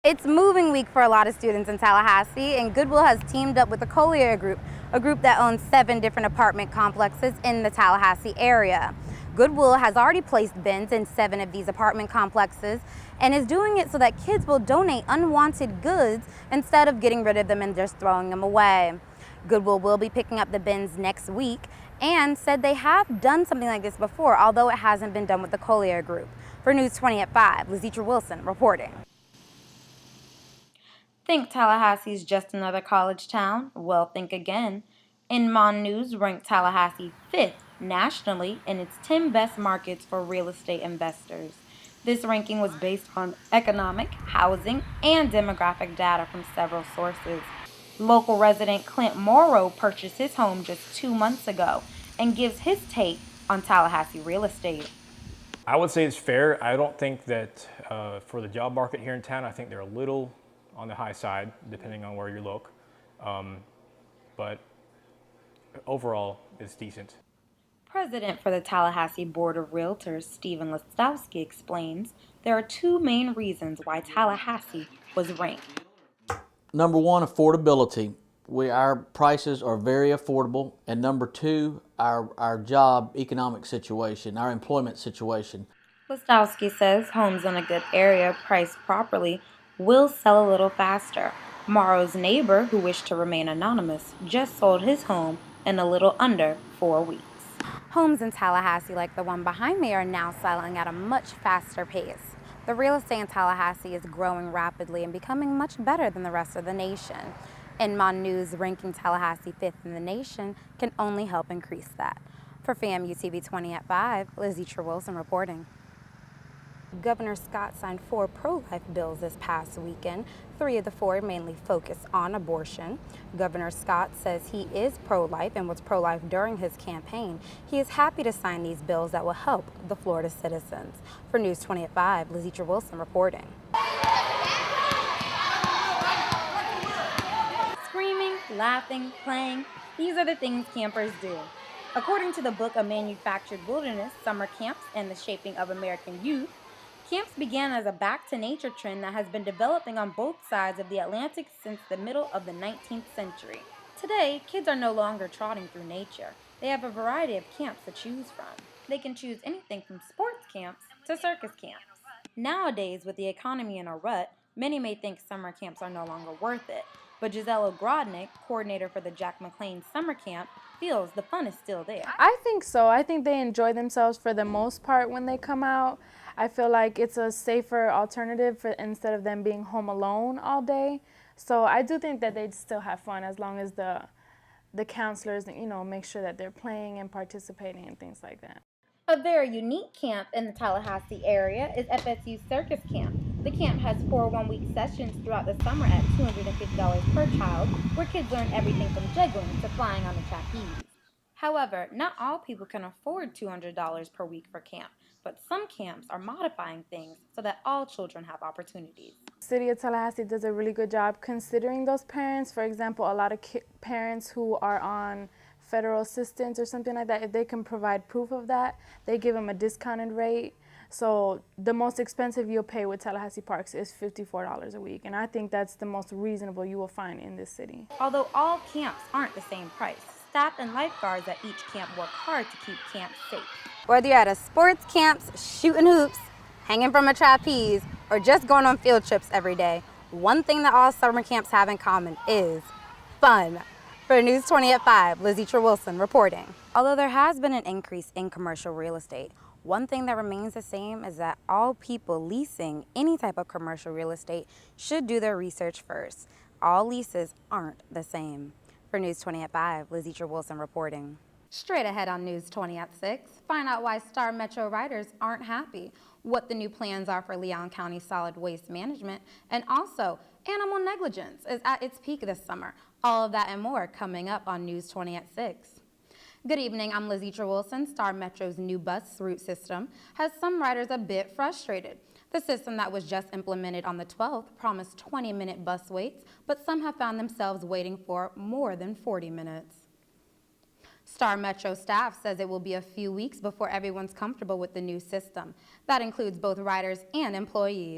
It's moving week for a lot of students in Tallahassee, and Goodwill has teamed up with the Collier Group, a group that owns 7 different apartment complexes in the Tallahassee area. Goodwill has already placed bins in 7 of these apartment complexes and is doing it so that kids will donate unwanted goods instead of getting rid of them and just throwing them away. Goodwill will be picking up the bins next week and said they have done something like this before, although it hasn't been done with the Collier Group. For News 20 at 5, LiZeatra Wilson reporting. Think Tallahassee's just another college town? Well, think again. Inman News ranked Tallahassee 5th nationally in its 10 best markets for real estate investors. This ranking was based on economic, housing, and demographic data from several sources. Local resident Clint Morrow purchased his home just 2 months ago and gives his take on Tallahassee real estate. I would say it's fair. I don't think that for the job market here in town, I think they're a little on the high side, depending on where you look. But overall, it's decent. President for the Tallahassee Board of Realtors, Stephen Listowski, explains there are 2 main reasons why Tallahassee was ranked. Number 1, affordability. Our prices are very affordable. And number 2, our job economic situation, our employment situation. Listowski says homes in a good area priced properly will sell a little faster. Morrow's neighbor, who wished to remain anonymous, just sold his home in a little under 4 weeks. Homes in Tallahassee, like the one behind me, are now selling at a much faster pace. The real estate in Tallahassee is growing rapidly and becoming much better than the rest of the nation. Inman News ranking Tallahassee 5th in the nation can only help increase that. For FAMU TV 20 at 5, LiZeatra Wilson reporting. Governor Scott signed 4 pro-life bills this past weekend. 3 of the 4 mainly focus on abortion. Governor Scott says he is pro-life and was pro-life during his campaign. He is happy to sign these bills that will help the Florida citizens. For News 20 at 5, LiZeatra Wilson reporting. Screaming, laughing, playing, these are the things campers do. According to the book A Manufactured Wilderness, Summer Camps and the Shaping of American Youth, camps began as a back-to-nature trend that has been developing on both sides of the Atlantic since the middle of the 19th century. Today, kids are no longer trotting through nature. They have a variety of camps to choose from. They can choose anything from sports camps to circus camps. Nowadays, with the economy in a rut, many may think summer camps are no longer worth it. But Giselle Ogrodnik, coordinator for the Jack McLean Summer Camp, feels the fun is still there. I think so. I think they enjoy themselves for the most part when they come out. I feel like it's a safer alternative instead of them being home alone all day. So I do think that they'd still have fun as long as the counselors, make sure that they're playing and participating and things like that. A very unique camp in the Tallahassee area is FSU's Circus Camp. The camp has 4 one-week sessions throughout the summer at $250 per child, where kids learn everything from juggling to flying on the trapeze. However, not all people can afford $200 per week for camp, but some camps are modifying things so that all children have opportunities. City of Tallahassee does a really good job considering those parents. For example, a lot of parents who are on federal assistance or something like that, if they can provide proof of that, they give them a discounted rate. So the most expensive you'll pay with Tallahassee Parks is $54 a week, and I think that's the most reasonable you will find in this city. Although all camps aren't the same price, staff and lifeguards at each camp work hard to keep camps safe. Whether you're at a sports camps, shooting hoops, hanging from a trapeze, or just going on field trips every day, one thing that all summer camps have in common is fun. For News 20 at 5, LiZeatra Wilson reporting. Although there has been an increase in commercial real estate, one thing that remains the same is that all people leasing any type of commercial real estate should do their research first. All leases aren't the same. For News 20 at 5, LiZeatra Wilson reporting. Straight ahead on News 20 at 6, find out why Star Metro riders aren't happy, what the new plans are for Leon County solid waste management, and also animal negligence is at its peak this summer. All of that and more coming up on News 20 at 6. Good evening, I'm LiZeatra Wilson. Star Metro's new bus route system has some riders a bit frustrated. The system that was just implemented on the 12th promised 20-minute bus waits, but some have found themselves waiting for more than 40 minutes. Star Metro staff says it will be a few weeks before everyone's comfortable with the new system. That includes both riders and employees.